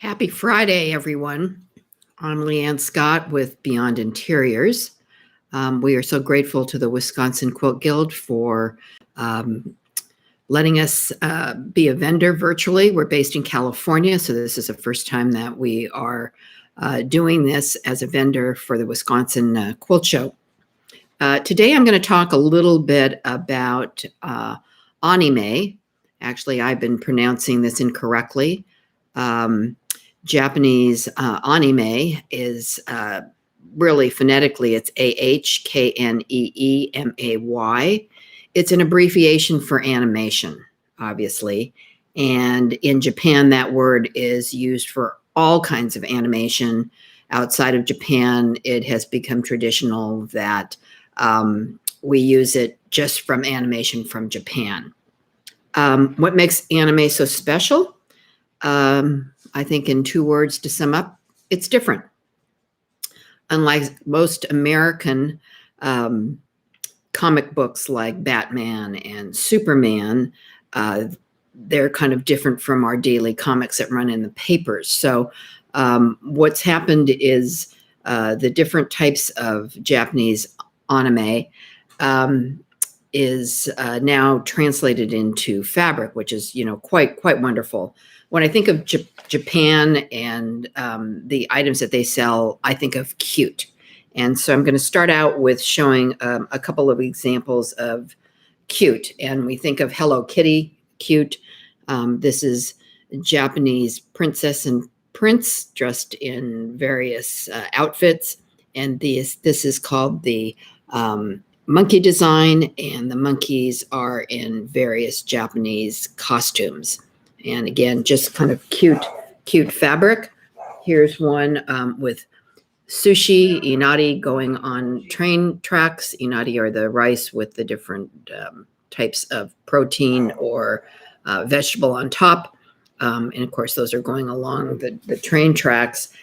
Happy Friday, everyone. I'm Leanne Scott with Beyond Interiors. We are so grateful to the Wisconsin Quilt Guild for letting us be a vendor virtually. We're based in California, so this is the first time that we are doing this as a vendor for the Wisconsin Quilt Show. Today I'm going to talk a little bit about anime. Actually, I've been pronouncing this incorrectly. Japanese anime is really phonetically, it's Ahkneemay. It's an abbreviation for animation, obviously. And in Japan, that word is used for all kinds of animation. Outside of Japan, it has become traditional that we use it just from animation from Japan. What makes anime so special? I think in 2 words to sum up, it's different. Unlike most American comic books like Batman and Superman, they're kind of different from our daily comics that run in the papers. So what's happened is the different types of Japanese anime is now translated into fabric, which is, quite wonderful. When I think of Japan and the items that they sell, I think of cute. And so I'm going to start out with showing a couple of examples of cute. And we think of Hello Kitty, cute. This is Japanese princess and prince dressed in various outfits. And this is called the monkey design, and the monkeys are in various Japanese costumes. And again, just kind of cute fabric. Here's one with sushi, inari, going on train tracks. Inari are the rice with the different types of protein or vegetable on top. And of course, those are going along the train tracks.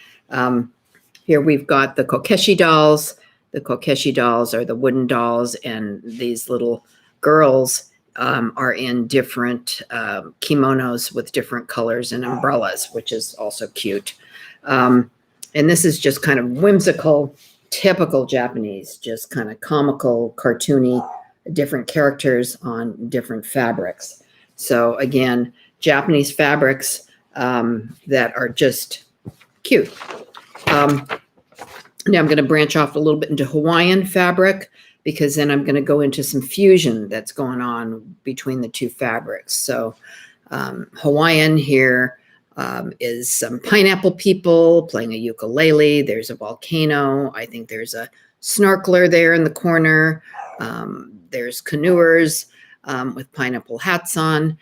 Here we've got the kokeshi dolls. The kokeshi dolls are the wooden dolls, and these little girls are in different kimonos with different colors and umbrellas, which is also cute. And this is just kind of whimsical, typical Japanese, just kind of comical, cartoony, different characters on different fabrics. So again, Japanese fabrics that are just cute. Now I'm going to branch off a little bit into Hawaiian fabric, because then I'm going to go into some fusion that's going on between the 2 fabrics. So Hawaiian here is some pineapple people playing a ukulele. There's a volcano. I think there's a snorkeler there in the corner. There's canoers with pineapple hats on.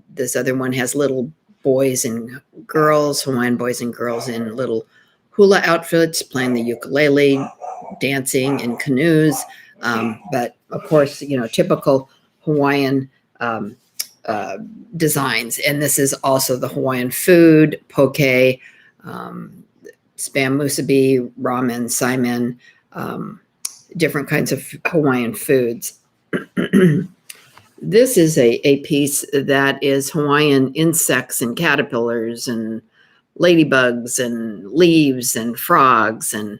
This other one has little boys and girls, Hawaiian boys and girls in little hula outfits, playing the ukulele, dancing in canoes. But of course, typical Hawaiian designs. And this is also the Hawaiian food, poke, spam musubi, ramen, saimin, different kinds of Hawaiian foods. This is a piece that is Hawaiian insects and caterpillars and ladybugs and leaves and frogs, and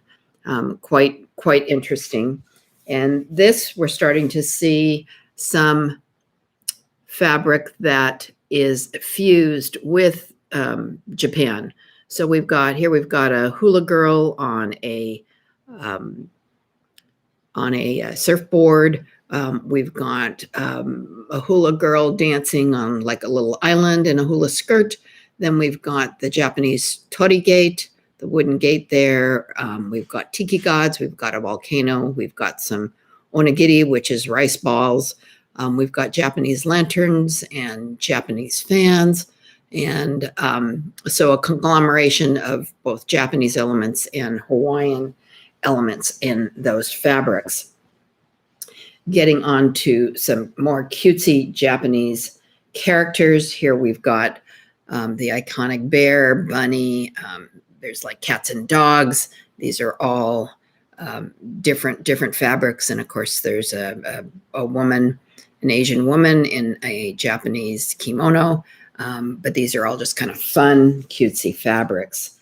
quite interesting. And this, we're starting to see some fabric that is fused with Japan. So we've got a hula girl on a surfboard. We've got a hula girl dancing on like a little island in a hula skirt. Then we've got the Japanese torii gate, the wooden gate there. We've got tiki gods. We've got a volcano. We've got some onigiri, which is rice balls. We've got Japanese lanterns and Japanese fans. And so a conglomeration of both Japanese elements and Hawaiian elements in those fabrics. Getting on to some more cutesy Japanese characters. Here we've got the iconic bear, bunny. There's like cats and dogs. These are all different fabrics. And of course, there's a woman, an Asian woman in a Japanese kimono. But these are all just kind of fun, cutesy fabrics.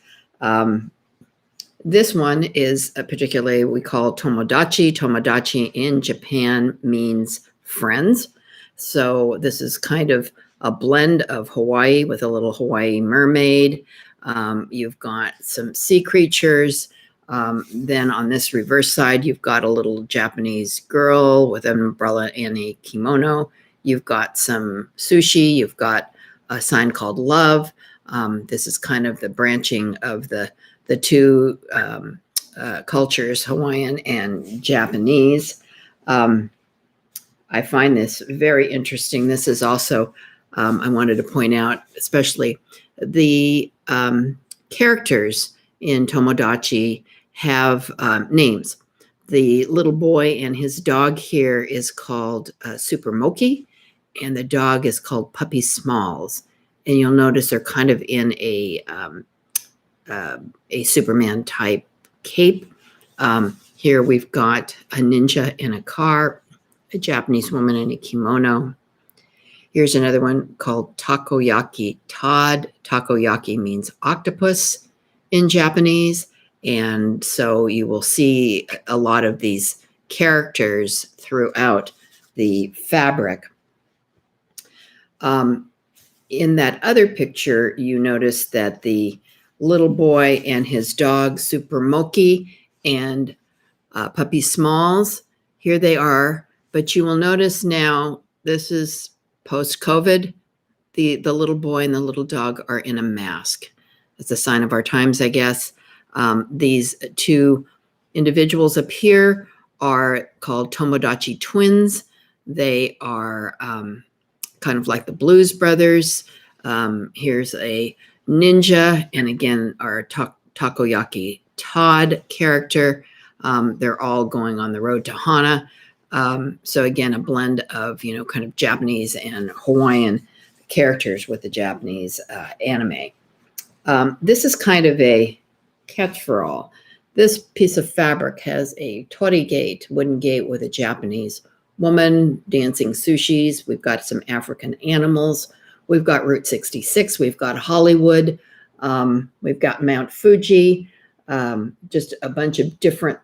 This one is particularly we call tomodachi. Tomodachi in Japan means friends. So this is kind of a blend of Hawaii with a little Hawaii mermaid. You've got some sea creatures. Then on this reverse side, you've got a little Japanese girl with an umbrella and a kimono. You've got some sushi. You've got a sign called love. This is kind of the branching of the two cultures, Hawaiian and Japanese. I find this very interesting. This is also, I wanted to point out, especially the characters in Tomodachi have names. The little boy and his dog here is called Super Moki, and the dog is called Puppy Smalls. And you'll notice they're kind of in a Superman type cape. Here we've got a ninja in a car, a Japanese woman in a kimono. Here's another one called takoyaki Todd. Takoyaki means octopus in Japanese. And so you will see a lot of these characters throughout the fabric. In that other picture, you notice that the little boy and his dog, Super Moki, and Puppy Smalls, here they are. But you will notice now, this is post-COVID, the little boy and the little dog are in a mask. It's a sign of our times, I guess. These two individuals up here are called Tomodachi twins. They are kind of like the Blues Brothers. Here's a ninja, and again, our takoyaki Todd character. They're all going on the road to Hana. So again, a blend of, kind of Japanese and Hawaiian characters with the Japanese anime. This is kind of a catch for all. This piece of fabric has a tori gate, wooden gate with a Japanese woman dancing sushis. We've got some African animals. We've got Route 66. We've got Hollywood. We've got Mount Fuji. Just a bunch of different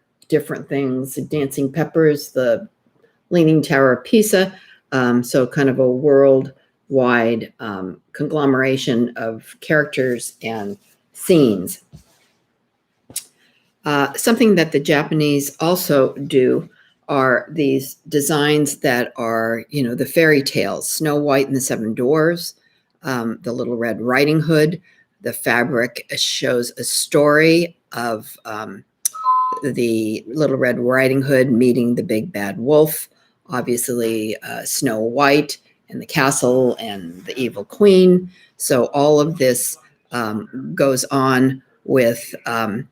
things. Dancing peppers, the Leaning Tower of Pisa. So kind of a worldwide conglomeration of characters and scenes. Something that the Japanese also do are these designs that are, the fairy tales, Snow White and the Seven Dwarfs, the Little Red Riding Hood. The fabric shows a story of the Little Red Riding Hood meeting the big bad wolf, obviously Snow White and the castle and the evil queen. So all of this goes on with the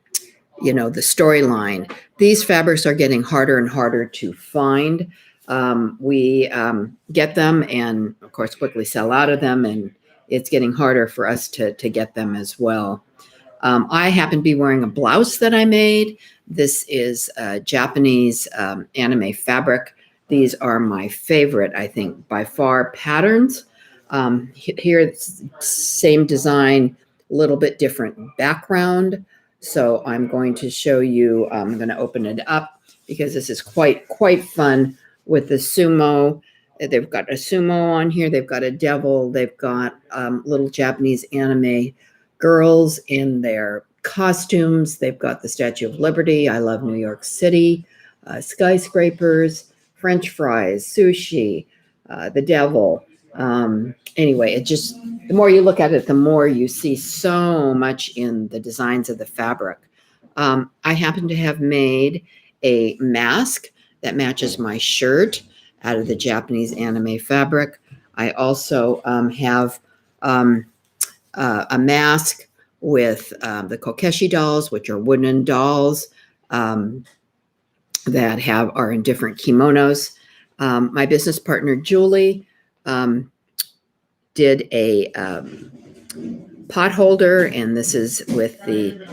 storyline. These fabrics are getting harder and harder to find. We get them and, of course, quickly sell out of them, and it's getting harder for us to get them as well. I happen to be wearing a blouse that I made. This is Japanese anime fabric. These are my favorite, I think, by far, patterns. Here, it's same design, a little bit different background. So I'm going to show you, I'm going to open it up because this is quite fun with the sumo. They've got a sumo on here. They've got a devil. They've got little Japanese anime girls in their costumes. They've got the Statue of Liberty. I love New York City. Skyscrapers, French fries, sushi, the devil. Anyway, it just, the more you look at it, the more you see so much in the designs of the fabric. I happen to have made a mask that matches my shirt out of the Japanese anime fabric. I also have a mask with the kokeshi dolls, which are wooden dolls that are in different kimonos. My business partner, Julie, did a pot holder, and this is with the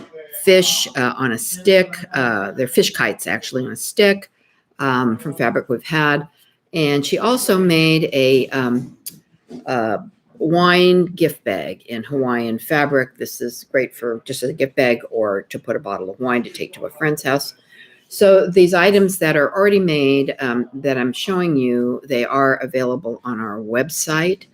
fish on a stick. They're fish kites, actually, on a stick from fabric we've had. And she also made a wine gift bag in Hawaiian fabric. This is great for just as a gift bag or to put a bottle of wine to take to a friend's house. So these items that are already made that I'm showing you, they are available on our website.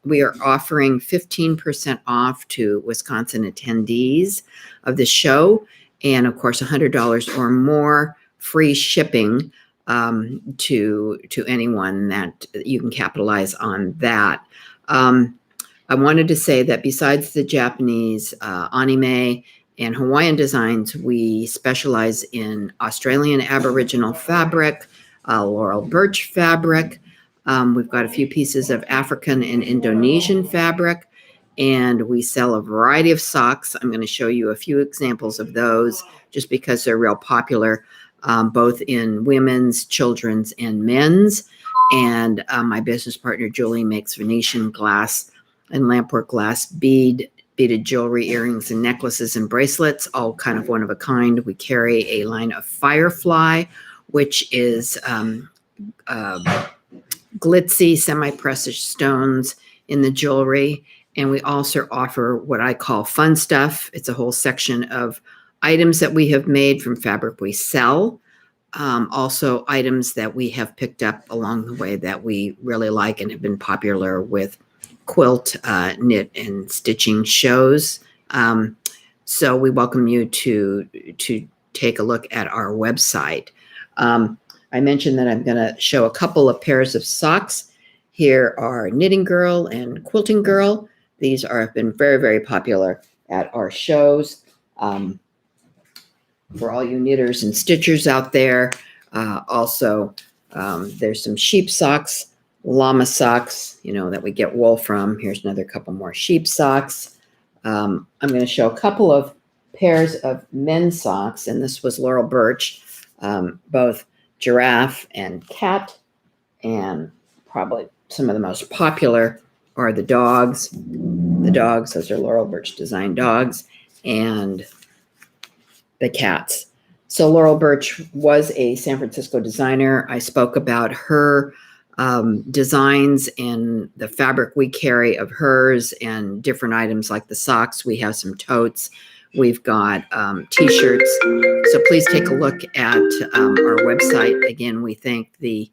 We are offering 15% off to Wisconsin attendees of the show, and of course, $100 or more free shipping to anyone that you can capitalize on that. I wanted to say that besides the Japanese anime and Hawaiian designs, we specialize in Australian Aboriginal fabric, laurel birch fabric. We've got a few pieces of African and Indonesian fabric, and we sell a variety of socks. I'm going to show you a few examples of those just because they're real popular, both in women's, children's, and men's. And my business partner, Julie, makes Venetian glass and lampwork glass beaded jewelry, earrings, and necklaces and bracelets, all kind of one of a kind. We carry a line of Firefly, which is glitzy, semi-precious stones in the jewelry. And we also offer what I call fun stuff. It's a whole section of items that we have made from fabric we sell. Also items that we have picked up along the way that we really like and have been popular with quilt, knit, and stitching shows. So we welcome you to take a look at our website. I mentioned that I'm going to show a couple of pairs of socks. Here are Knitting Girl and Quilting Girl. These have been very, very popular at our shows. For all you knitters and stitchers out there, also there's some sheep socks, llama socks, that we get wool from. Here's another couple more sheep socks. I'm going to show a couple of pairs of men's socks, and this was laurel birch, both giraffe and cat, and probably some of the most popular are the dogs. The dogs, those are laurel birch design dogs, and the cats. So Laurel Birch was a San Francisco designer. I spoke about her designs and the fabric we carry of hers and different items like the socks. We have some totes. We've got t-shirts. So please take a look at our website. Again, we thank the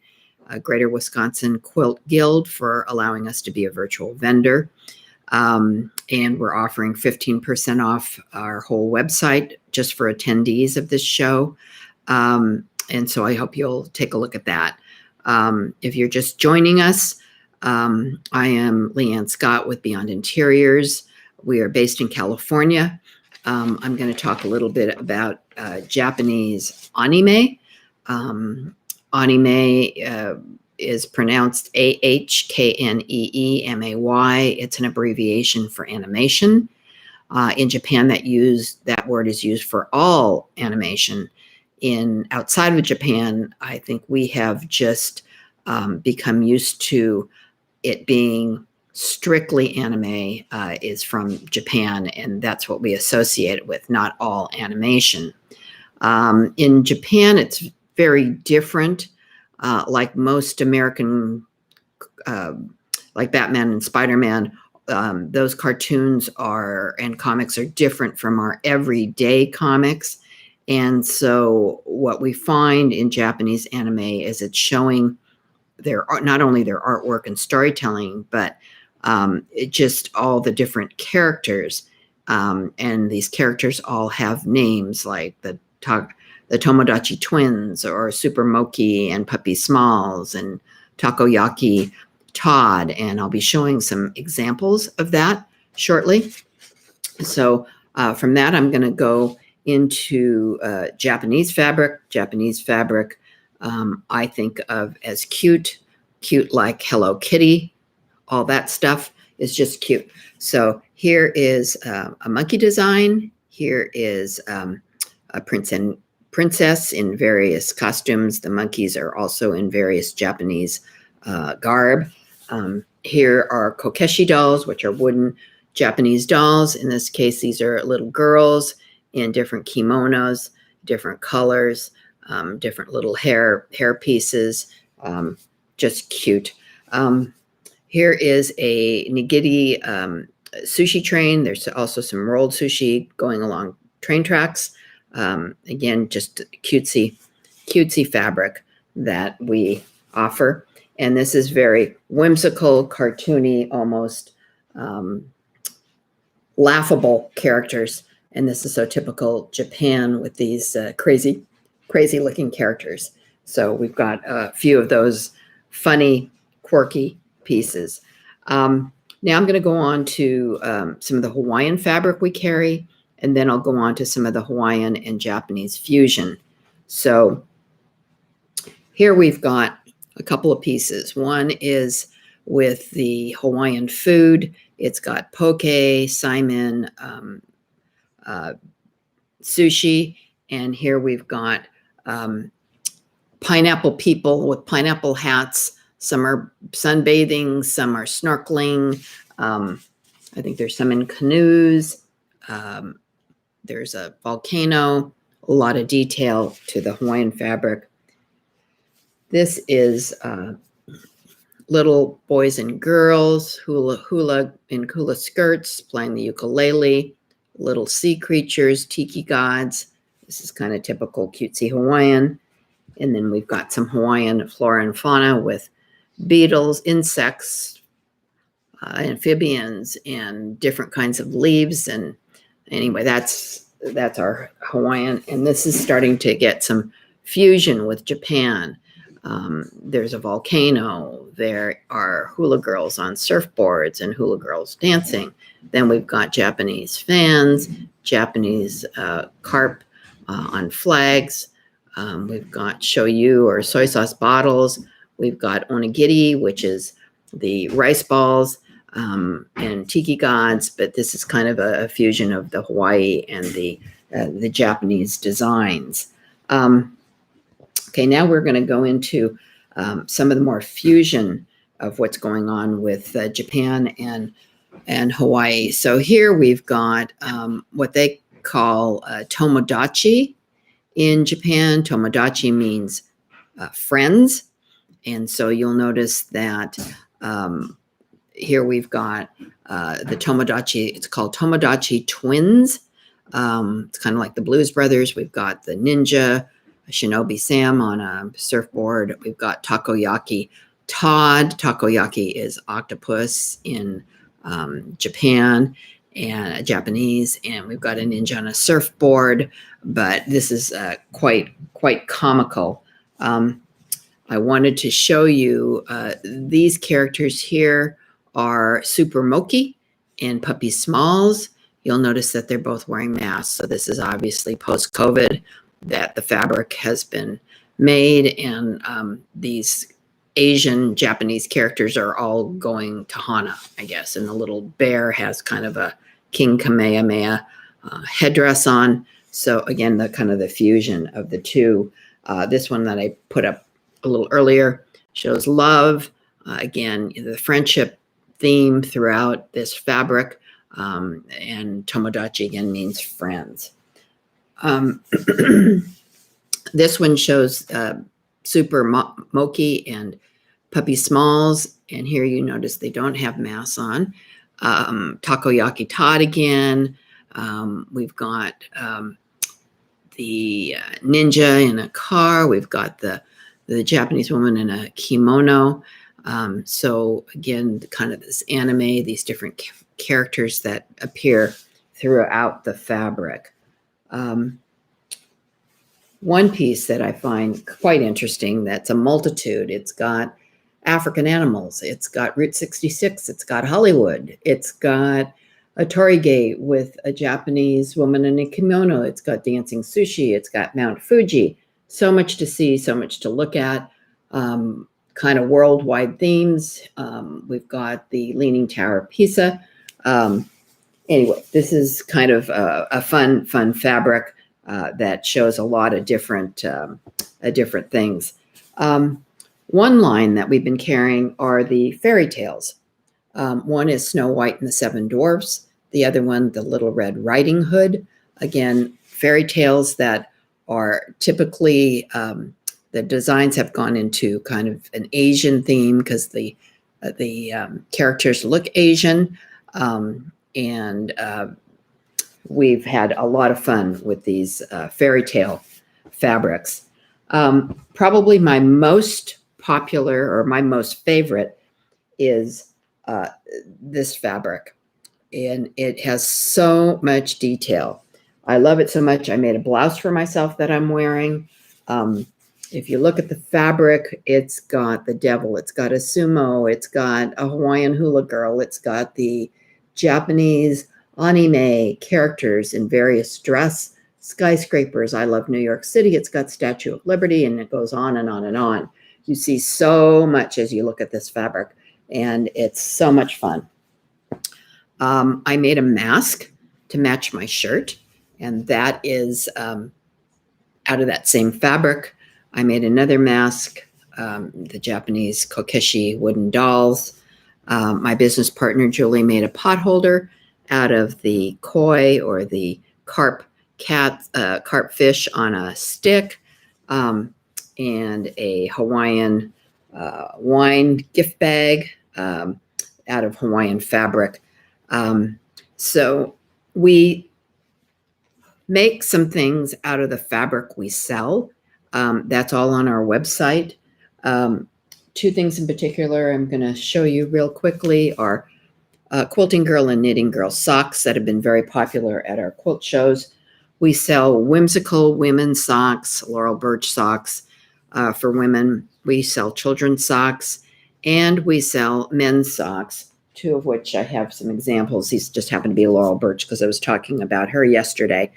Greater Wisconsin Quilt Guild for allowing us to be a virtual vendor. And we're offering 15% off our whole website just for attendees of this show. And so I hope you'll take a look at that. If you're just joining us, I am Leanne Scott with Beyond Interiors. We are based in California. I'm going to talk a little bit about Japanese anime. Anime is pronounced Ahkneemay. It's an abbreviation for animation. In Japan, that word is used for all animation. Outside of Japan, I think we have just become used to it being strictly anime is from Japan, and that's what we associate it with, not all animation. In Japan, it's very different. Like most American, like Batman and Spider-Man, those cartoons and comics are different from our everyday comics. And so what we find in Japanese anime is it's showing not only their artwork and storytelling, but just all the different characters. And these characters all have names like the Tomodachi Twins or Super Moki and Puppy Smalls and Takoyaki Todd. And I'll be showing some examples of that shortly. So from that, I'm going to go into Japanese fabric. Japanese fabric I think of as cute like Hello Kitty. All that stuff is just cute. So here is a monkey design. Here is a princess in various costumes. The monkeys are also in various Japanese garb. Here are kokeshi dolls, which are wooden Japanese dolls. In this case, these are little girls in different kimonos, different colors, different little hair pieces, just cute. Here is a nigiri sushi train. There's also some rolled sushi going along train tracks. Again, just cutesy fabric that we offer. And this is very whimsical, cartoony, almost laughable characters. And this is so typical Japan with these crazy looking characters. So we've got a few of those funny, quirky pieces. Now I'm going to go on to some of the Hawaiian fabric we carry, and then I'll go on to some of the Hawaiian and Japanese fusion. So here we've got a couple of pieces. One is with the Hawaiian food. It's got poke, saimin, sushi, and here we've got pineapple people with pineapple hats. Some are sunbathing, some are snorkeling. I think there's some in canoes. There's a volcano, a lot of detail to the Hawaiian fabric. This is little boys and girls, hula in hula skirts, playing the ukulele, little sea creatures, tiki gods. This is kind of typical cutesy Hawaiian. And then we've got some Hawaiian flora and fauna with beetles, insects, amphibians, and different kinds of leaves. And anyway, that's our Hawaiian. And this is starting to get some fusion with Japan. There's a volcano. There are hula girls on surfboards and hula girls dancing. Then we've got Japanese fans, Japanese carp on flags. We've got shoyu or soy sauce bottles. We've got onigiri, which is the rice balls, and tiki gods. But this is kind of a fusion of the Hawaii and the Japanese designs. Okay, now we're going to go into some of the more fusion of what's going on with Japan and Hawaii. So here we've got what they call tomodachi in Japan. Tomodachi means friends. And so you'll notice that here we've got the Tomodachi. It's called Tomodachi Twins. It's kind of like the Blues Brothers. We've got the ninja, Shinobi Sam on a surfboard. We've got takoyaki Todd. Takoyaki is octopus in Japan and Japanese, and we've got a ninja on a surfboard. But this is quite comical. I wanted to show you these characters here are Super Moki and Puppy Smalls. You'll notice that they're both wearing masks. So this is obviously post-COVID that the fabric has been made, and these Asian Japanese characters are all going to Hana, I guess. And the little bear has kind of a King Kamehameha headdress on. So again, the kind of the fusion of the two. This one that I put up a little earlier shows love. Again, the friendship theme throughout this fabric. And Tomodachi again means friends. This one shows Super Moki and Puppy Smalls. And here you notice they don't have masks on. Takoyaki Todd again. We've got the ninja in a car. We've got the Japanese woman in a kimono. So again, kind of this anime, these different characters that appear throughout the fabric. One piece that I find quite interesting, that's a multitude. It's got African animals. It's got Route 66. It's got Hollywood. It's got a Torigate with a Japanese woman in a kimono. It's got dancing sushi. It's got Mount Fuji. So much to see, so much to look at. Kind of worldwide themes. We've got the Leaning Tower of Pisa. Anyway, this is kind of a fun fabric that shows a lot of different things. One line that we've been carrying are the fairy tales. One is Snow White and the Seven Dwarfs. The other one, the Little Red Riding Hood. Again, fairy tales that are typically, the designs have gone into kind of an Asian theme because the characters look Asian, and we've had a lot of fun with these fairy tale fabrics. Probably my most popular or my most favorite is this fabric, and it has so much detail. I love it so much. I made a blouse for myself that I'm wearing. If you look at the fabric, it's got the devil, it's got a sumo, it's got a Hawaiian hula girl, it's got the Japanese anime characters in various dress, skyscrapers. I love New York City. It's got Statue of Liberty, and it goes on and on and on. You see so much as you look at this fabric, and it's so much fun. I made a mask to match my shirt, and that is out of that same fabric. I made another mask, the Japanese kokeshi wooden dolls. My business partner, Julie, made a pot holder out of the koi, or the carp fish on a stick, and a Hawaiian wine gift bag out of Hawaiian fabric. So we make some things out of the fabric we sell. That's all on our website. Two things in particular I'm going to show you real quickly are Quilting Girl and Knitting Girl socks that have been very popular at our quilt shows. We sell whimsical women's socks, Laurel Birch socks for women. We sell children's socks, and we sell men's socks, two of which I have some examples. These just happen to be Laurel Birch because I was talking about her yesterday.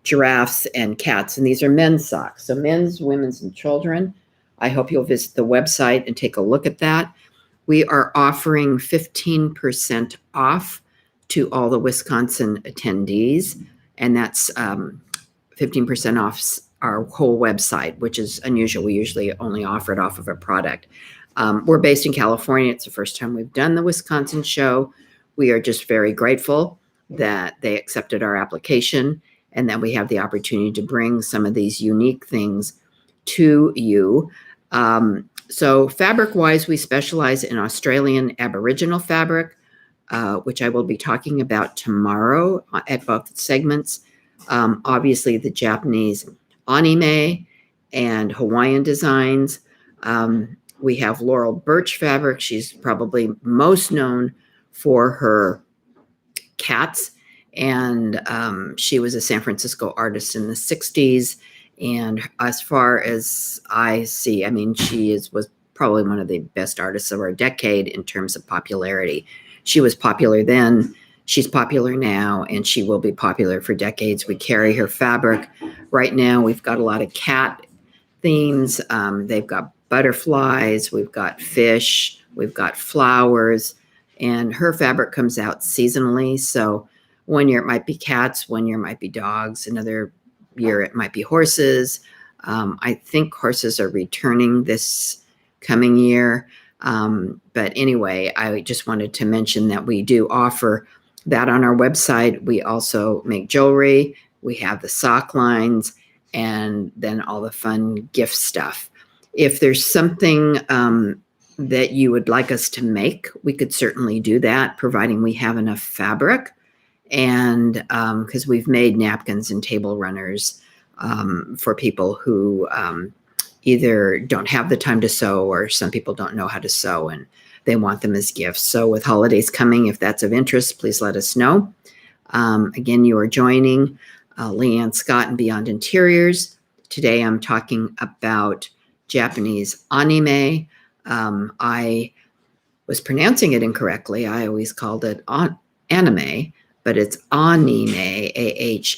Giraffes and cats, and these are men's socks. So men's, women's, and children. I hope you'll visit the website and take a look at that. We are offering 15% off to all the Wisconsin attendees, and that's 15% off our whole website, which is unusual. We usually only offer it off of a product. We're based in California. It's the first time we've done the Wisconsin show. We are just very grateful that they accepted our application and that we have the opportunity to bring some of these unique things to you. So fabric-wise, we specialize in Australian Aboriginal fabric, which I will be talking about tomorrow at both segments. Obviously, the Japanese anime and Hawaiian designs. We have Laurel Birch fabric. She's probably most known for her cats, and she was a San Francisco artist in the 60s. And as far as I see, I mean, was probably one of the best artists of our decade in terms of popularity. She was popular then, she's popular now, and she will be popular for decades. We carry her fabric. Right now, we've got a lot of cat themes. They've got butterflies, we've got fish, we've got flowers, and her fabric comes out seasonally. So one year it might be cats, one year it might be dogs, another year it might be horses. I think horses are returning this coming year. But anyway, I just wanted to mention that we do offer that on our website. We also make jewelry. We have the sock lines, and then all the fun gift stuff. If there's something that you would like us to make, we could certainly do that, providing we have enough fabric. And because we've made napkins and table runners for people who either don't have the time to sew, or some people don't know how to sew and they want them as gifts. So with holidays coming, if that's of interest, please let us know. Again, you are joining Leanne Scott and Beyond Interiors. Today I'm talking about Japanese anime. I was pronouncing it incorrectly. I always called it anime, but it's anime, Ahkneemay.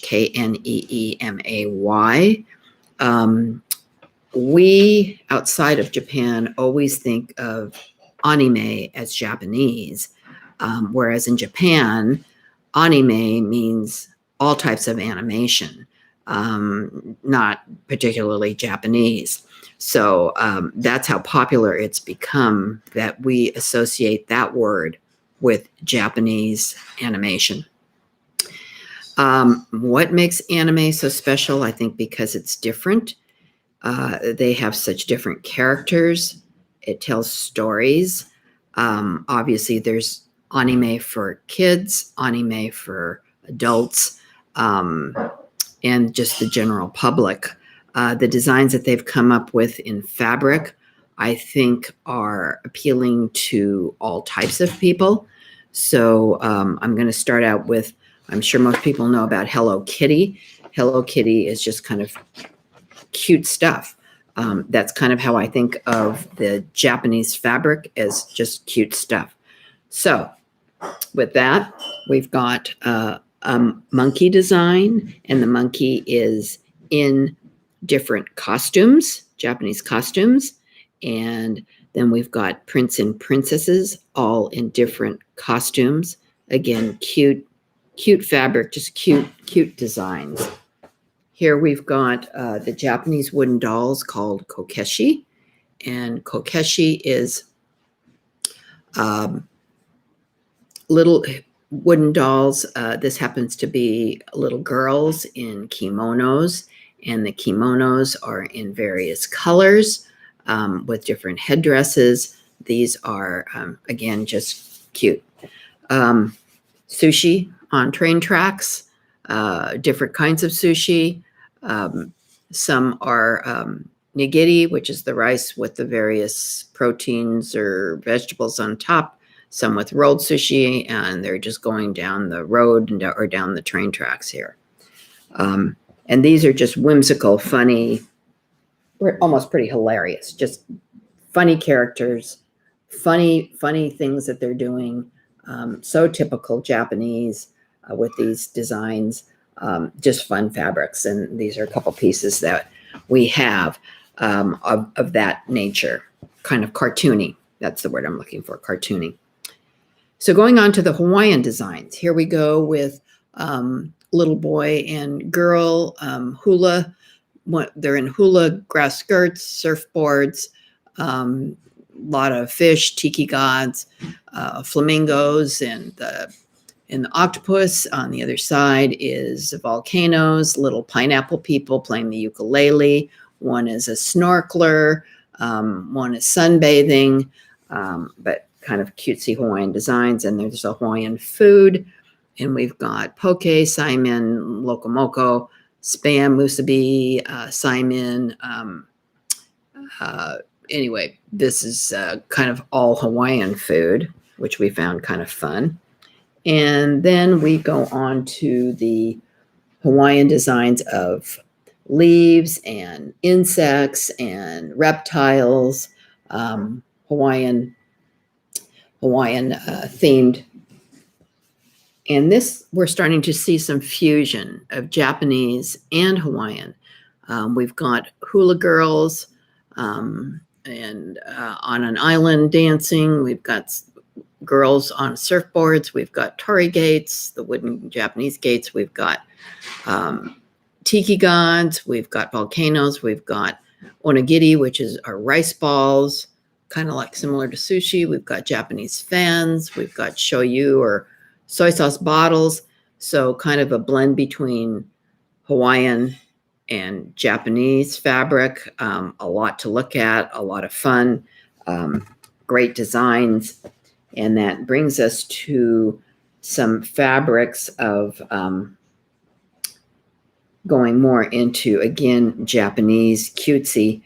We, outside of Japan, always think of anime as Japanese, whereas in Japan, anime means all types of animation, not particularly Japanese. So that's how popular it's become, that we associate that word with Japanese animation. What makes anime so special? I think because it's different. They have such different characters. It tells stories. Obviously, there's anime for kids, anime for adults, and just the general public. The designs that they've come up with in fabric, I think, are appealing to all types of people. So I'm going to start out with, I'm sure most people know about Hello Kitty. Hello Kitty is just kind of cute stuff. That's kind of how I think of the Japanese fabric, as just cute stuff. So with that, we've got a monkey design, and the monkey is in different costumes, Japanese costumes. And then we've got prince and princesses all in different costumes. Again, cute fabric, just cute designs. Here we've got the Japanese wooden dolls called kokeshi. And kokeshi is little wooden dolls. This happens to be little girls in kimonos, and the kimonos are in various colors with different headdresses. These are, again, just cute. Sushi on train tracks, different kinds of sushi. Some are nigiri, which is the rice with the various proteins or vegetables on top. Some with rolled sushi, and they're just going down the road or down the train tracks here. And these are just whimsical, funny, almost pretty hilarious, just funny characters, funny things that they're doing. So typical Japanese with these designs, just fun fabrics. And these are a couple pieces that we have of that nature, kind of cartoony. That's the word I'm looking for, cartoony. So going on to the Hawaiian designs, here we go with little boy and girl hula. They're in hula, grass skirts, surfboards, a lot of fish, tiki gods, flamingos, and the octopus. On the other side is volcanoes, little pineapple people playing the ukulele. One is a snorkeler, one is sunbathing, but kind of cutesy Hawaiian designs. And there's a Hawaiian food, and we've got poke, saimin, lokomoko, spam, musubi, saimin. Anyway, this is kind of all Hawaiian food, which we found kind of fun. And then we go on to the Hawaiian designs of leaves and insects and reptiles, Hawaiian themed. And this, we're starting to see some fusion of Japanese and Hawaiian. We've got hula girls and on an island dancing. We've got girls on surfboards. We've got torii gates, the wooden Japanese gates. We've got tiki gods. We've got volcanoes. We've got onigiri, which is our rice balls, kind of like similar to sushi. We've got Japanese fans. We've got shoyu or soy sauce bottles. So kind of a blend between Hawaiian and Japanese fabric. A lot to look at, a lot of fun, great designs. And that brings us to some fabrics of going more into, again, Japanese cutesy.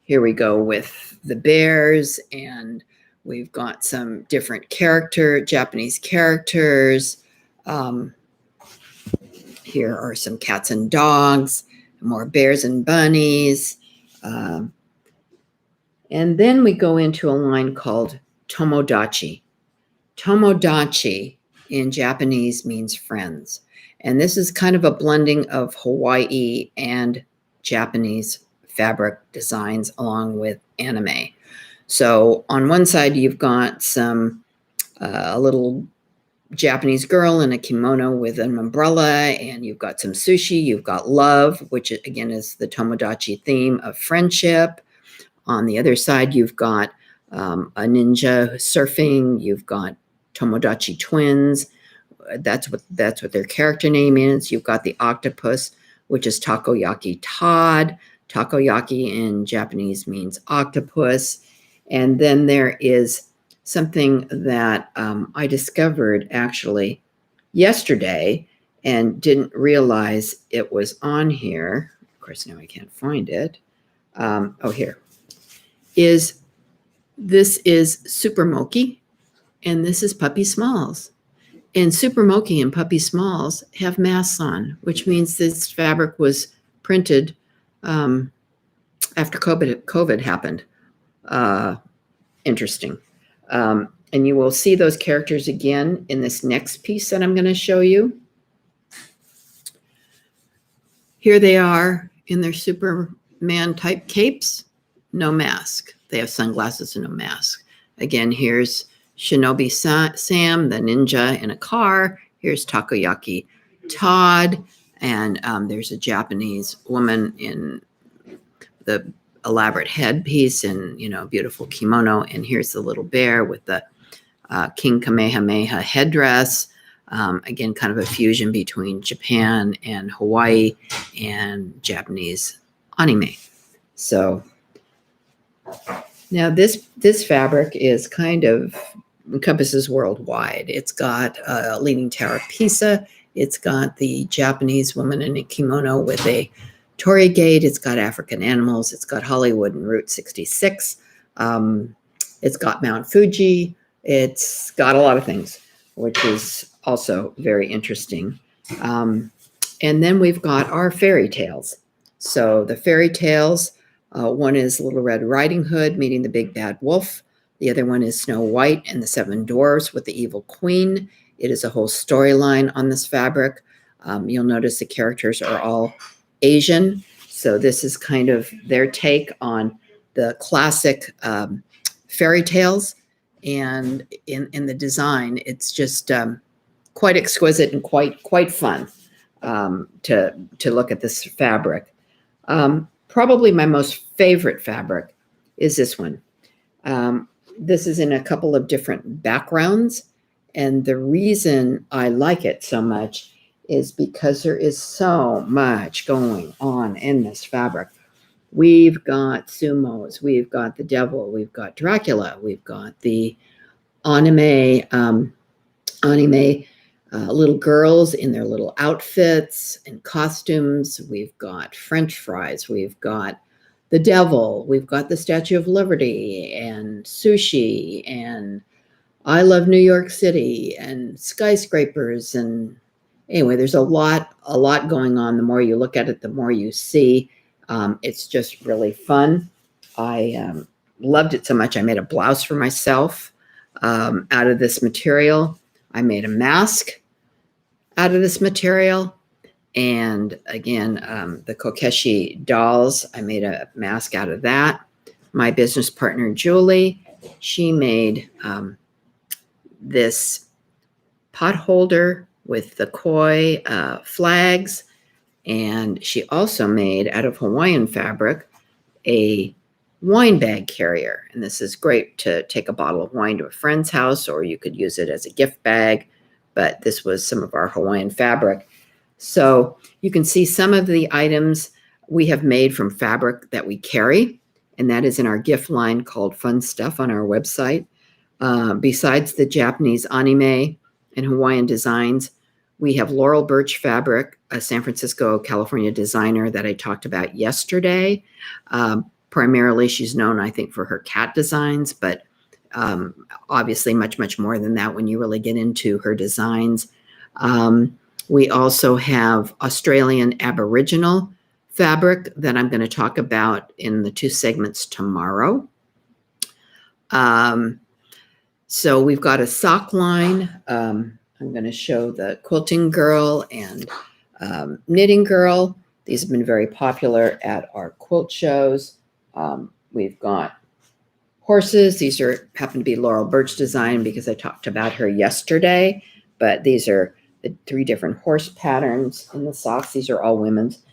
Here we go with the bears, and we've got some different Japanese characters. Here are some cats and dogs, more bears and bunnies. And then we go into a line called tomodachi. Tomodachi in Japanese means friends. And this is kind of a blending of Hawaii and Japanese fabric designs along with anime. So on one side, you've got a little Japanese girl in a kimono with an umbrella, and you've got some sushi, you've got love, which again is the Tomodachi theme of friendship. On the other side, you've got a ninja surfing, you've got Tomodachi twins. That's what their character name is. You've got the octopus, which is takoyaki Todd. Takoyaki in Japanese means octopus. And then there is something that I discovered actually yesterday and didn't realize it was on here. Of course, now I can't find it. Here. This is Super Moki, and this is Puppy Smalls. And Super Moki and Puppy Smalls have masks on, which means this fabric was printed after COVID happened. Interesting. And you will see those characters again in this next piece that I'm going to show you. Here they are in their Superman type capes, no mask. They have sunglasses and no mask. Again, here's Shinobi Sam, the ninja in a car. Here's Takoyaki Todd. And there's a Japanese woman in the elaborate headpiece and, beautiful kimono. And here's the little bear with the King Kamehameha headdress. Again, kind of a fusion between Japan and Hawaii and Japanese anime. So now this fabric is kind of encompasses worldwide. It's got Leaning Tower of Pisa. It's got the Japanese woman in a kimono with a Torii gate. It's got African animals. It's got Hollywood and Route 66. It's got Mount Fuji. It's got a lot of things, which is also very interesting. And then we've got our fairy tales. So the fairy tales, one is Little Red Riding Hood meeting the big bad wolf. The other one is Snow White and the Seven Dwarfs with the evil queen. It is a whole storyline on this fabric. You'll notice the characters are all Asian. So this is kind of their take on the classic fairy tales. And in the design, it's just quite exquisite and quite fun to look at this fabric. Probably my most favorite fabric is this one. This is in a couple of different backgrounds, and the reason I like it so much is because there is so much going on in this fabric. We've got sumos, we've got the devil, we've got Dracula, we've got the anime little girls in their little outfits and costumes. We've got French fries, we've got the devil, we've got the Statue of Liberty and sushi and I Love New York City and skyscrapers. And anyway, there's a lot going on. The more you look at it, the more you see. It's just really fun. I loved it so much. I made a blouse for myself out of this material. I made a mask out of this material. And again, the Kokeshi dolls, I made a mask out of that. My business partner, Julie, she made this pot holder with the koi flags. And she also made, out of Hawaiian fabric, a wine bag carrier. And this is great to take a bottle of wine to a friend's house, or you could use it as a gift bag. But this was some of our Hawaiian fabric. So you can see some of the items we have made from fabric that we carry. And that is in our gift line called Fun Stuff on our website. Besides the Japanese anime and Hawaiian designs, we have Laurel Birch Fabric, a San Francisco, California designer that I talked about yesterday. Primarily, she's known, I think, for her cat designs, but obviously much more than that when you really get into her designs. We also have Australian Aboriginal fabric that I'm going to talk about in the 2 segments tomorrow. So we've got a sock line. I'm going to show the Quilting Girl and Knitting Girl. These have been very popular at our quilt shows. We've got horses. These happen to be Laurel Birch design because I talked about her yesterday, but these are the 3 different horse patterns in the socks. These are all women's.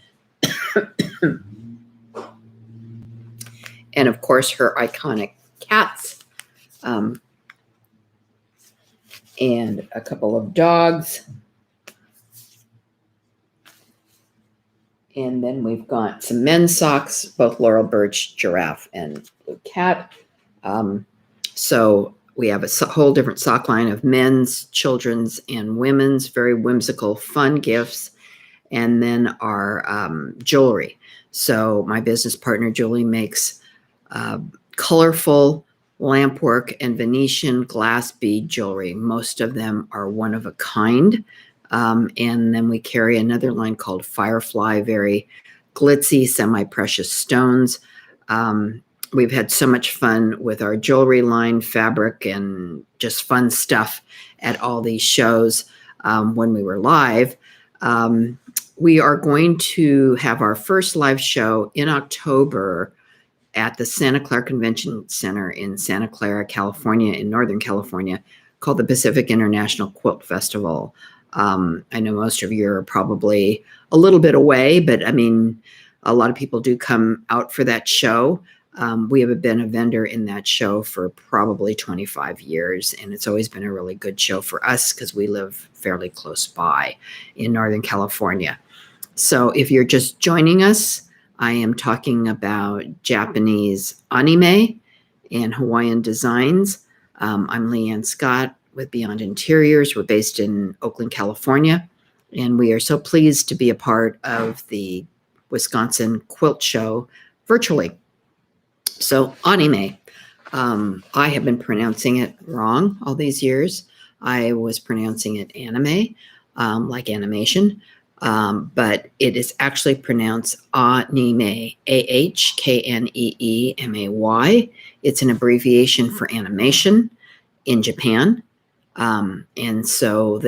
And of course, her iconic cats. And a couple of dogs. And then we've got some men's socks, both Laurel Birch, Giraffe, and Blue Cat. So we have a whole different sock line of men's, children's, and women's, very whimsical, fun gifts. And then our jewelry. So my business partner, Julie, makes colorful lampwork and Venetian glass bead jewelry. Most of them are one of a kind. And then we carry another line called Firefly, very glitzy, semi-precious stones. We've had so much fun with our jewelry line, fabric, and just fun stuff at all these shows when we were live. We are going to have our first live show in October at the Santa Clara Convention Center in Santa Clara, California, in Northern California, called the Pacific International Quilt Festival. I know most of you are probably a little bit away, but I mean, a lot of people do come out for that show. We have been a vendor in that show for probably 25 years, and it's always been a really good show for us because we live fairly close by in Northern California. So if you're just joining us, I am talking about Japanese anime and Hawaiian designs. I'm Leanne Scott with Beyond Interiors. We're based in Oakland, California, and we are so pleased to be a part of the Wisconsin Quilt Show virtually. So anime, I have been pronouncing it wrong all these years. I was pronouncing it anime, like animation, but it is actually pronounced anime, AHKNEEMAY. It's an abbreviation for animation in Japan, and so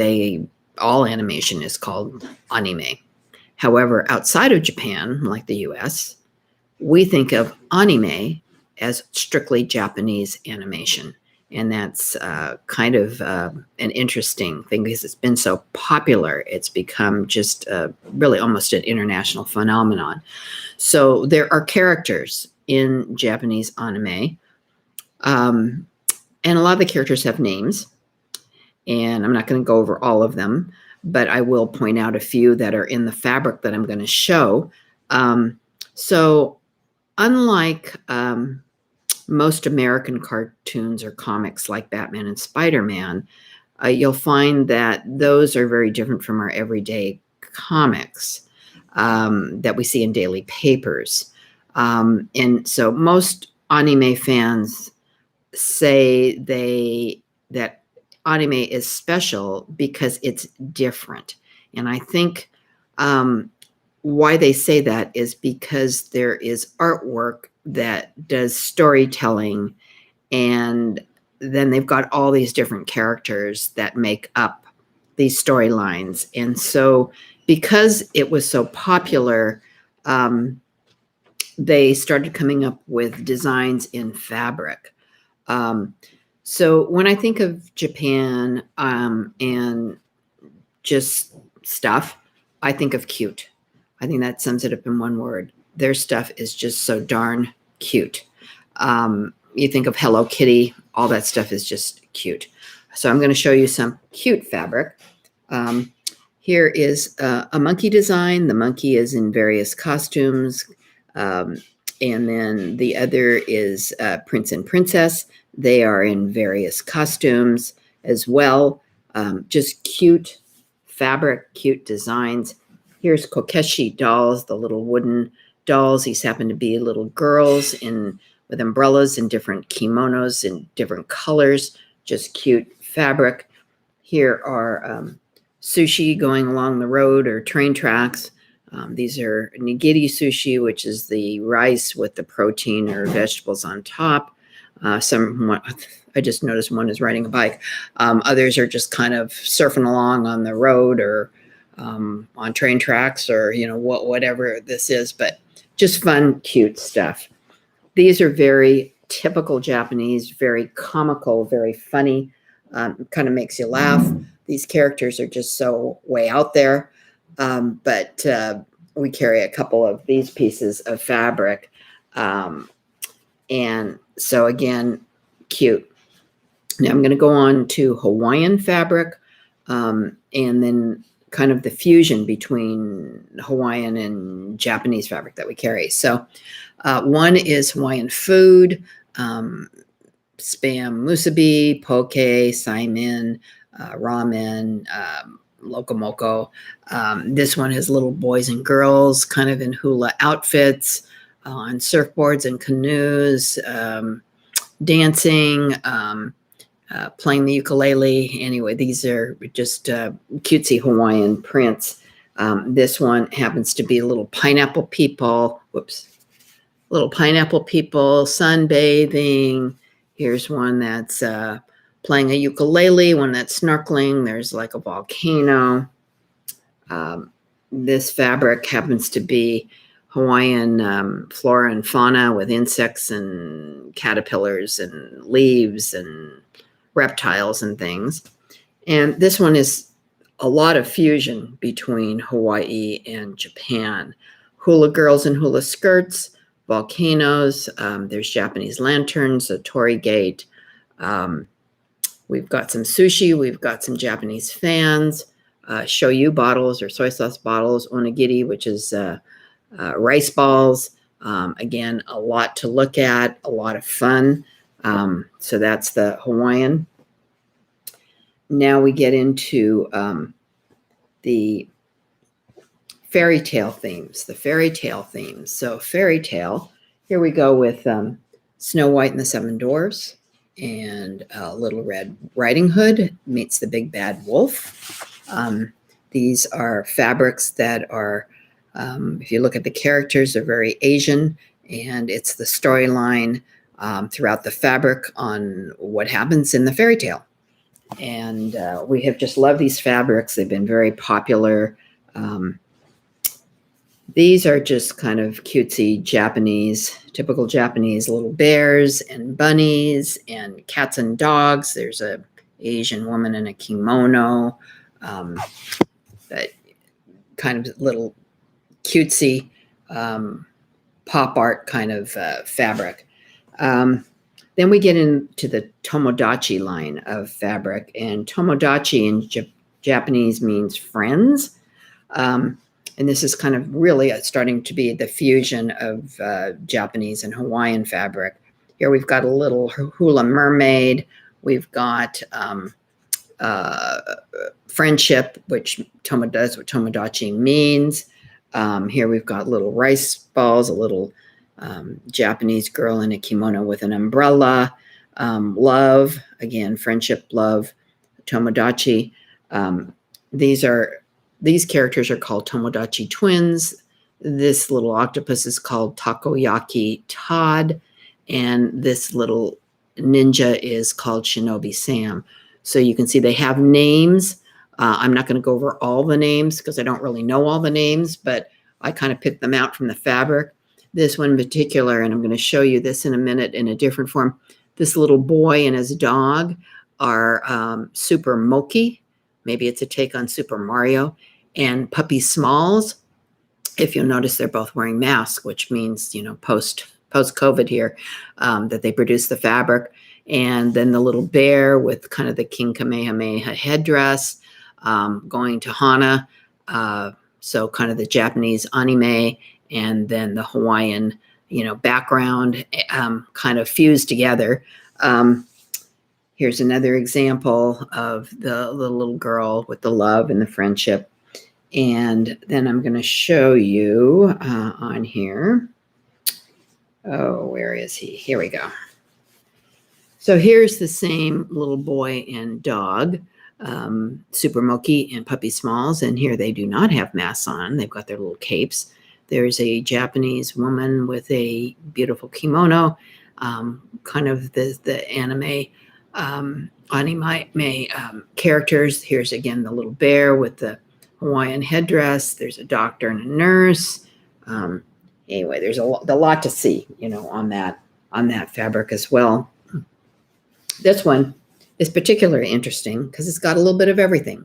all animation is called anime. However, outside of Japan, like the US, we think of anime as strictly Japanese animation. And that's kind of an interesting thing because it's been so popular. It's become just really almost an international phenomenon. So there are characters in Japanese anime. And a lot of the characters have names. And I'm not going to go over all of them, but I will point out a few that are in the fabric that I'm going to show. So unlike most American cartoons or comics like Batman and Spider-Man, you'll find that those are very different from our everyday comics that we see in daily papers. And so most anime fans say that anime is special because it's different. And I think why they say that is because there is artwork that does storytelling, and then they've got all these different characters that make up these storylines. And so because it was so popular, they started coming up with designs in fabric. So when I think of Japan and just stuff, I think of cute. I think that sums it up in one word. Their stuff is just so darn cute. You think of Hello Kitty, all that stuff is just cute. So I'm going to show you some cute fabric. Here is a monkey design. The monkey is in various costumes. And then the other is Prince and Princess. They are in various costumes as well. Just cute fabric, cute designs. Here's Kokeshi dolls, the little wooden dolls. These happen to be little girls with umbrellas and different kimonos in different colors. Just cute fabric. Here are sushi going along the road or train tracks. These are nigiri sushi, which is the rice with the protein or vegetables on top. I just noticed one is riding a bike. Others are just kind of surfing along on the road or on train tracks or, whatever this is, but just fun, cute stuff. These are very typical Japanese, very comical, very funny, kind of makes you laugh. These characters are just so way out there. But we carry a couple of these pieces of fabric. And so again, cute. Now I'm going to go on to Hawaiian fabric, and then kind of the fusion between Hawaiian and Japanese fabric that we carry. So one is Hawaiian food. spam musubi, poke, saimin, ramen, lokomoko. This one has little boys and girls kind of in hula outfits on surfboards and canoes, dancing, playing the ukulele. Anyway, these are just cutesy Hawaiian prints. This one happens to be little pineapple people. Whoops. Little pineapple people sunbathing. Here's one that's playing a ukulele, one that's snorkeling. There's like a volcano. This fabric happens to be Hawaiian flora and fauna with insects and caterpillars and leaves and reptiles and things. And this one is a lot of fusion between Hawaii and Japan. Hula girls in hula skirts, volcanoes, there's Japanese lanterns, a torii gate. We've got some sushi, we've got some Japanese fans, shoyu bottles or soy sauce bottles, onigiri, which is rice balls. Again, a lot to look at, a lot of fun. So that's the Hawaiian. Now we get into the fairy tale themes, So fairy tale, here we go with Snow White and the Seven Dwarfs and Little Red Riding Hood meets the Big Bad Wolf. These are fabrics that are, if you look at the characters, they're very Asian, and it's the storyline throughout the fabric on what happens in the fairy tale. And we have just loved these fabrics. They've been very popular. These are just kind of cutesy Japanese, typical Japanese little bears and bunnies and cats and dogs. There's a Asian woman in a kimono, that kind of little cutesy pop art kind of fabric. Then we get into the Tomodachi line of fabric, and Tomodachi in Japanese means friends. And this is kind of really starting to be the fusion of Japanese and Hawaiian fabric. Here we've got a little hula mermaid. We've got friendship, which does what Tomodachi means. Here we've got little rice balls, a little Japanese girl in a kimono with an umbrella. Love, again, friendship, love, Tomodachi. These characters are called Tomodachi twins. This little octopus is called Takoyaki Todd, and this little ninja is called Shinobi Sam. So you can see they have names. I'm not going to go over all the names because I don't really know all the names, but I kind of picked them out from the fabric. This one in particular, and I'm going to show you this in a minute in a different form. This little boy and his dog are Super Moki. Maybe it's a take on Super Mario. And Puppy Smalls, if you'll notice, they're both wearing masks, which means, post-COVID here, that they produce the fabric. And then the little bear with kind of the King Kamehameha headdress, going to Hana. So kind of the Japanese anime, and then the Hawaiian, background kind of fused together. Here's another example of the little girl with the love and the friendship. And then I'm going to show you on here. Oh, where is he? Here we go. So here's the same little boy and dog, Super Moki and Puppy Smalls. And here they do not have masks on. They've got their little capes. There's a Japanese woman with a beautiful kimono, kind of the anime characters. Here's again the little bear with the Hawaiian headdress. There's a doctor and a nurse. Anyway, there's a lot to see, on that fabric as well. This one is particularly interesting because it's got a little bit of everything.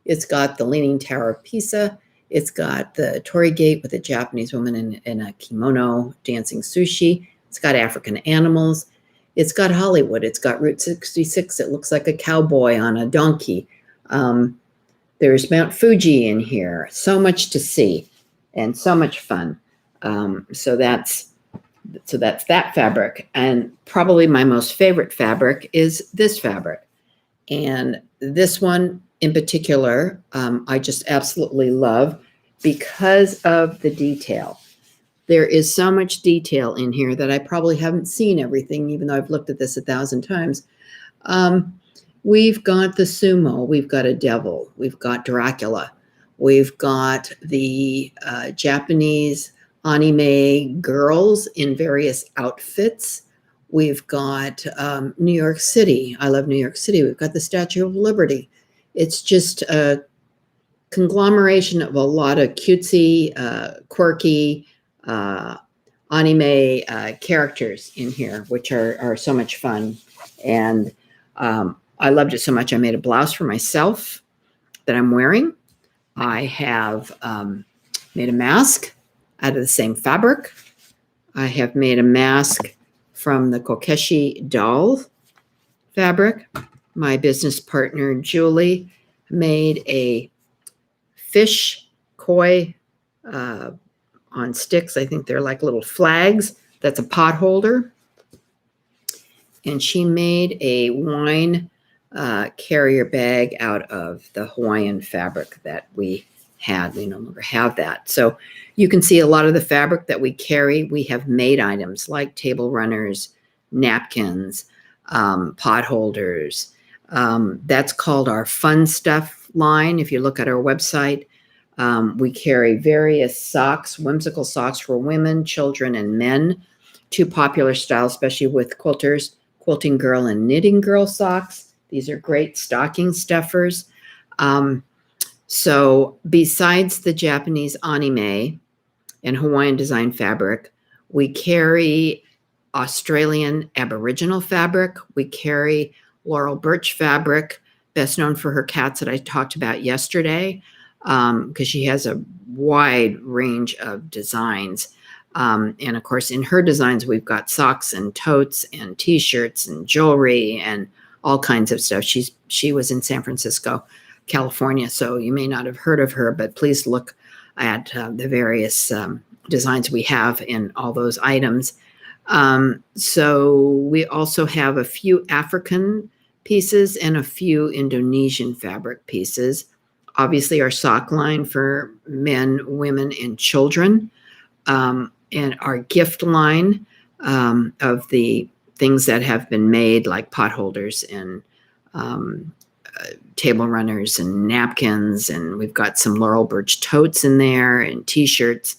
It's got the Leaning Tower of Pisa. It's got the torii gate with a Japanese woman in a kimono dancing sushi. It's got African animals. It's got Hollywood. It's got Route 66. It looks like a cowboy on a donkey. There's Mount Fuji in here. So much to see and so much fun. So that's So that's that fabric. And probably my most favorite fabric is this fabric. And this one in particular, I just absolutely love because of the detail. There is so much detail in here that I probably haven't seen everything, even though I've looked at this 1,000 times. We've got the sumo, we've got a devil, we've got Dracula, we've got the Japanese anime girls in various outfits. We've got New York City. I love New York City. We've got the Statue of Liberty. It's just a conglomeration of a lot of cutesy, quirky anime characters in here, which are so much fun. And I loved it so much. I made a blouse for myself that I'm wearing. I have made a mask out of the same fabric. I have made a mask from the Kokeshi doll fabric. My business partner, Julie, made a fish koi on sticks. I think they're like little flags. That's a pot holder. And she made a wine carrier bag out of the Hawaiian fabric that we had. We no longer have that. So you can see a lot of the fabric that we carry. We have made items like table runners, napkins, pot holders. That's called our fun stuff line. If you look at our website, we carry various socks, whimsical socks for women, children, and men. Two popular styles, especially with quilters, quilting girl and knitting girl socks. These are great stocking stuffers. So besides the Japanese anime and Hawaiian design fabric, we carry Australian Aboriginal fabric. We carry Laurel Birch fabric, best known for her cats that I talked about yesterday, because she has a wide range of designs. And of course, in her designs, we've got socks and totes and t-shirts and jewelry and all kinds of stuff. She was in San Francisco, California, so you may not have heard of her, but please look at the various designs we have in all those items. So we also have a few African pieces and a few Indonesian fabric pieces. Obviously, our sock line for men, women, and children, and our gift line of the things that have been made, like pot holders and table runners and napkins, and we've got some Laurel Birch totes in there and t-shirts.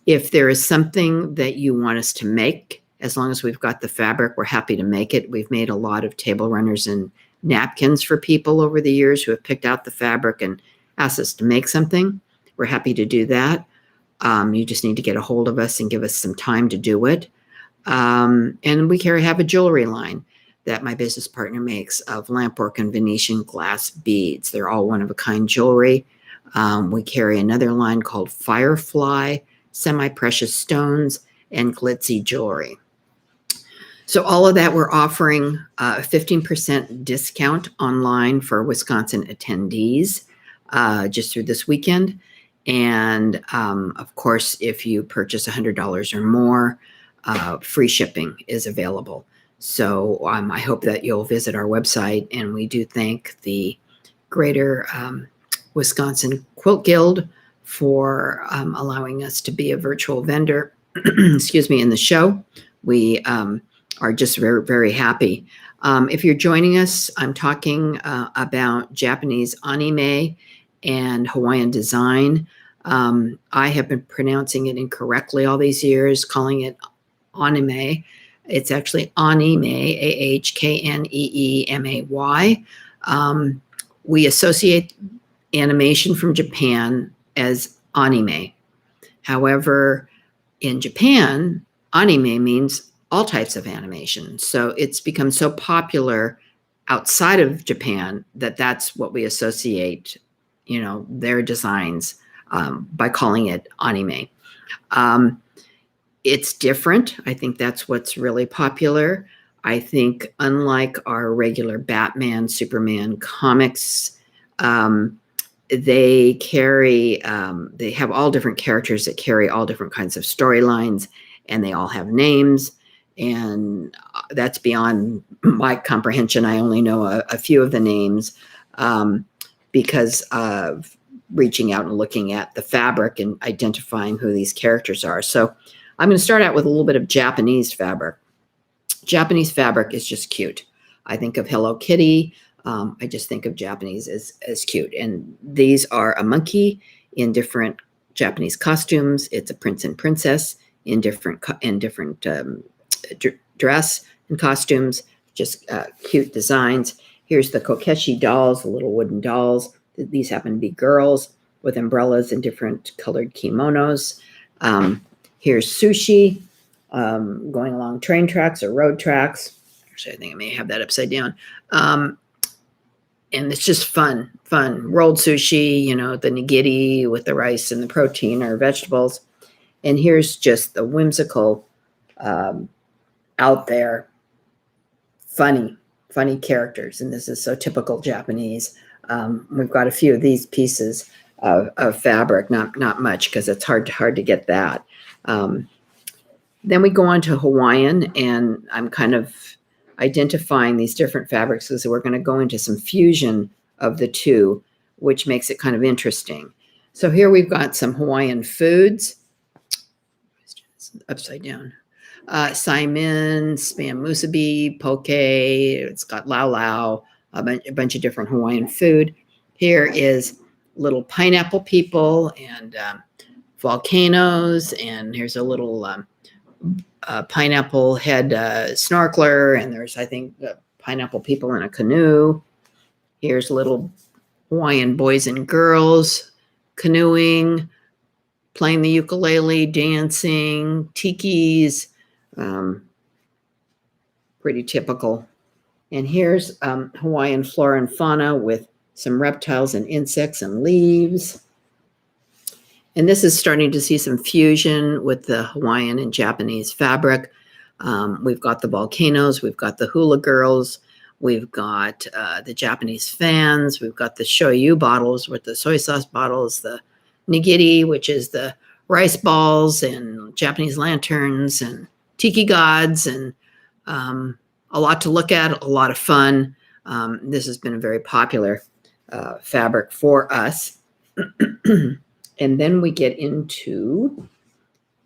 If there is something that you want us to make, as long as we've got the fabric, we're happy to make it. We've made a lot of table runners and napkins for people over the years who have picked out the fabric and asked us to make something. We're happy to do that. You just need to get a hold of us and give us some time to do it. And we have a jewelry line that my business partner makes of lampwork and Venetian glass beads. They're all one-of-a-kind jewelry. We carry another line called Firefly, semi-precious stones, and glitzy jewelry. So all of that, we're offering a 15% discount online for Wisconsin attendees just through this weekend. And of course, if you purchase $100 or more, free shipping is available. So I hope that you'll visit our website, and we do thank the Greater Wisconsin Quilt Guild for allowing us to be a virtual vendor, excuse me, in the show. We are just very, very happy. If you're joining us, I'm talking about Japanese anime and Hawaiian design. I have been pronouncing it incorrectly all these years, calling it anime. It's actually anime, AHKNEEMAY. We associate animation from Japan as anime. However, in Japan, anime means all types of animation. So it's become so popular outside of Japan that that's what we associate, their designs by calling it anime. It's different. I think that's what's really popular. I think unlike our regular Batman, Superman comics, they have all different characters that carry all different kinds of storylines. and they all have names. And that's beyond my comprehension. I only know a few of the names because of reaching out and looking at the fabric and identifying who these characters are. So I'm going to start out with a little bit of Japanese fabric. Japanese fabric is just cute. I think of Hello Kitty. I just think of Japanese as cute. And these are a monkey in different Japanese costumes. It's a prince and princess in different dress and costumes, just cute designs. Here's the kokeshi dolls, the little wooden dolls. These happen to be girls with umbrellas and different colored kimonos. Here's sushi going along train tracks or road tracks. Actually, I think I may have that upside down. And it's just fun. Rolled sushi, the nigiri with the rice and the protein or vegetables. And here's just the whimsical, out there, funny characters. And this is so typical Japanese. We've got a few of these pieces of fabric, not much because it's hard to get that. Then we go on to Hawaiian, and I'm kind of identifying these different fabrics because we're going to go into some fusion of the two, which makes it kind of interesting. So here we've got some Hawaiian foods. Upside down. Saimin, spam musubi, poke. It's got lau lau, a bunch of different Hawaiian food. Here is little pineapple people and volcanoes, and here's a little pineapple head snorkeler, and there's, I think, pineapple people in a canoe. Here's little Hawaiian boys and girls canoeing, playing the ukulele, dancing, tikis, pretty typical. And here's Hawaiian flora and fauna with some reptiles and insects and leaves. And this is starting to see some fusion with the Hawaiian and Japanese fabric. We've got the volcanoes, we've got the hula girls, we've got the Japanese fans, we've got the shoyu bottles with the soy sauce bottles, the nigiri, which is the rice balls, and Japanese lanterns and tiki gods, and a lot to look at, a lot of fun. This has been a very popular fabric for us. And then we get into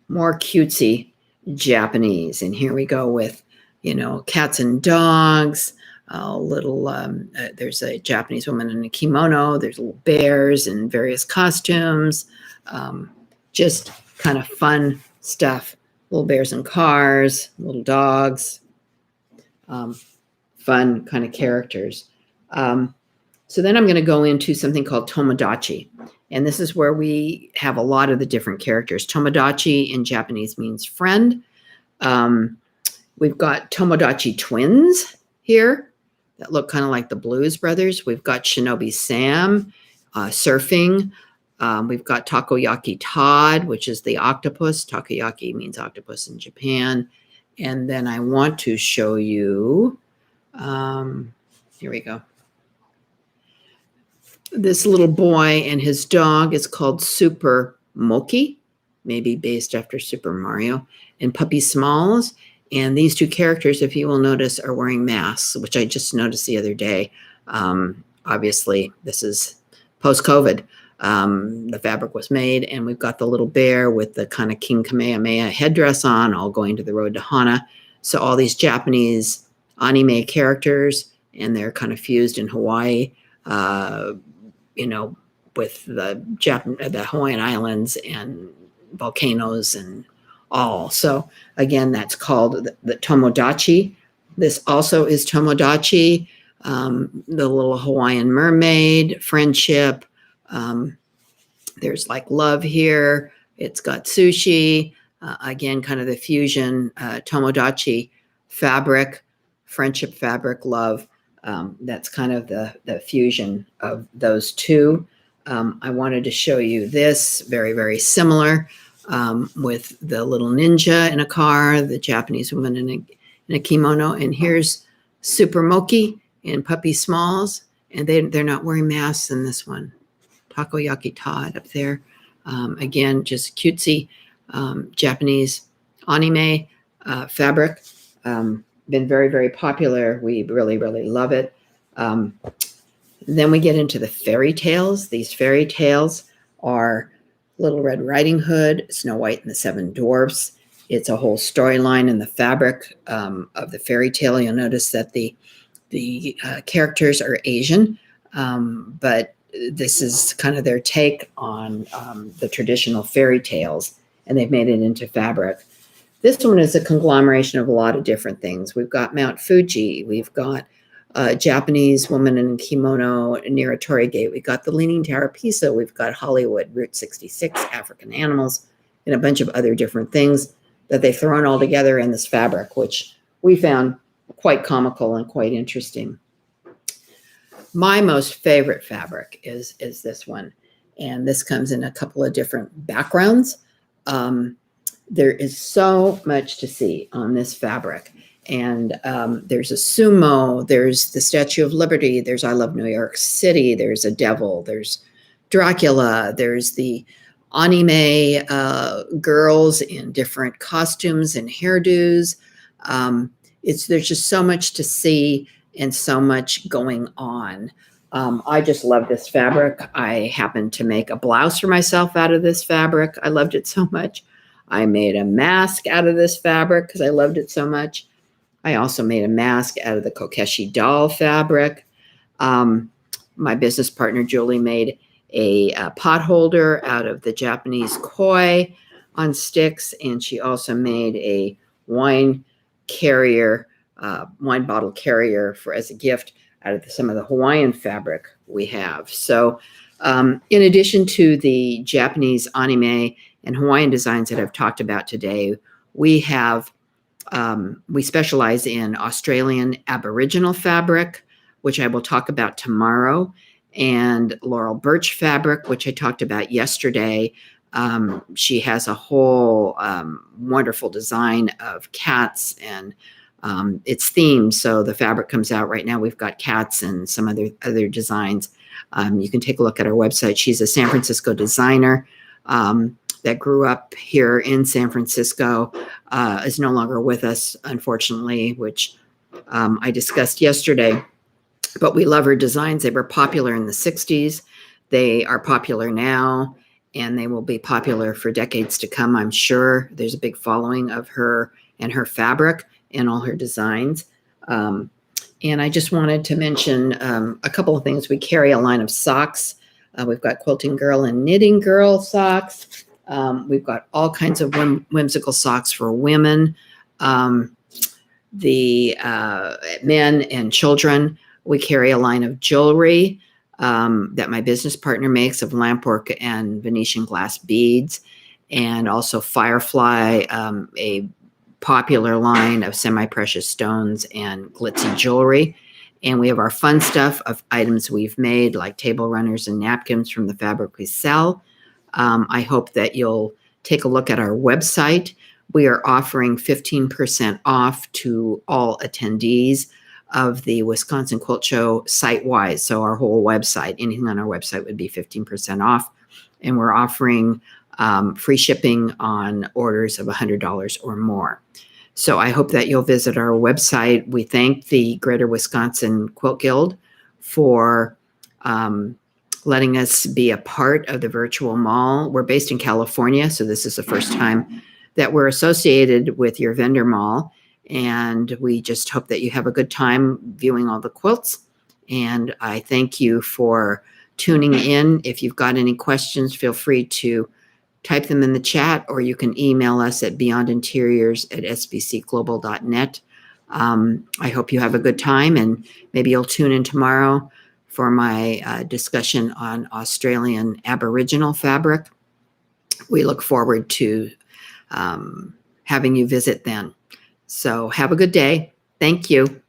more cutesy Japanese. And here we go with, cats and dogs, there's a Japanese woman in a kimono, there's little bears in various costumes, just kind of fun stuff. Little bears in cars, little dogs, fun kind of characters. So then I'm going to go into something called Tomodachi. And this is where we have a lot of the different characters. Tomodachi in Japanese means friend. We've got Tomodachi twins here that look kind of like the Blues Brothers. We've got Shinobi Sam surfing. We've got Takoyaki Todd, which is the octopus. Takoyaki means octopus in Japan. And then I want to show you, here we go. This little boy and his dog is called Super Moki, maybe based after Super Mario, and Puppy Smalls. And these two characters, if you will notice, are wearing masks, which I just noticed the other day. Obviously, this is post-COVID. The fabric was made, and we've got the little bear with the kind of King Kamehameha headdress on, all going to the road to Hana. So all these Japanese anime characters, and they're kind of fused in Hawaii, with the Hawaiian Islands and volcanoes and all. So again, that's called the Tomodachi. This also is Tomodachi, the little Hawaiian mermaid, friendship. There's like love here. It's got sushi. Again, kind of the fusion, Tomodachi fabric, friendship fabric, love. That's kind of the fusion of those two. I wanted to show you this, very, very similar, with the little ninja in a car, the Japanese woman in a kimono. And here's Super Moki and Puppy Smalls, and they're not wearing masks in this one. Takoyaki Todd up there. Again, just cutesy Japanese anime fabric. Been very, very popular. We really, really love it. Then we get into the fairy tales. These fairy tales are Little Red Riding Hood, Snow White and the Seven Dwarfs. It's a whole storyline in the fabric of the fairy tale. You'll notice that the characters are Asian, but this is kind of their take on the traditional fairy tales, and they've made it into fabric. This one is a conglomeration of a lot of different things. We've got Mount Fuji. We've got a Japanese woman in a kimono near a torii gate. We've got the Leaning Tower of Pisa. We've got Hollywood, Route 66, African animals, and a bunch of other different things that they've thrown all together in this fabric, which we found quite comical and quite interesting. My most favorite fabric is this one, and this comes in a couple of different backgrounds. There is so much to see on this fabric, and there's a sumo, there's the Statue of Liberty, there's I Love New York City, there's a devil, there's Dracula, there's the anime girls in different costumes and hairdos. There's just so much to see and so much going on. I just love this fabric. I happened to make a blouse for myself out of this fabric. I loved it so much. I made a mask out of this fabric because I loved it so much. I also made a mask out of the Kokeshi doll fabric. My business partner, Julie, made a pot holder out of the Japanese koi on sticks, and she also made a wine bottle carrier as a gift out of some of the Hawaiian fabric we have. So in addition to the Japanese anime and Hawaiian designs that I've talked about today, we specialize in Australian Aboriginal fabric, which I will talk about tomorrow, and Laurel Birch fabric, which I talked about yesterday. She has a whole wonderful design of cats, and it's themed. So the fabric comes out right now. We've got cats and some other designs. You can take a look at our website. She's a San Francisco designer that grew up here in San Francisco, is no longer with us, unfortunately, which I discussed yesterday. But we love her designs. They were popular in the 60s. They are popular now, and they will be popular for decades to come, I'm sure. There's a big following of her and her fabric and all her designs. And I just wanted to mention a couple of things. We carry a line of socks. We've got Quilting Girl and Knitting Girl socks. We've got all kinds of whimsical socks for women, the men and children. We carry a line of jewelry that my business partner makes of lampwork and Venetian glass beads, and also Firefly, a popular line of semi-precious stones and glitzy jewelry. And we have our fun stuff of items we've made, like table runners and napkins from the fabric we sell. I hope that you'll take a look at our website. We are offering 15% off to all attendees of the Wisconsin Quilt Show site-wide. So our whole website, anything on our website would be 15% off. And we're offering free shipping on orders of $100 or more. So I hope that you'll visit our website. We thank the Greater Wisconsin Quilt Guild for letting us be a part of the virtual mall. We're based in California, so this is the first time that we're associated with your vendor mall. And we just hope that you have a good time viewing all the quilts. And I thank you for tuning in. If you've got any questions, feel free to type them in the chat, or you can email us at beyondinteriors@sbcglobal.net. I hope you have a good time, and maybe you'll tune in tomorrow for my discussion on Australian Aboriginal fabric. We look forward to having you visit then. So have a good day. Thank you.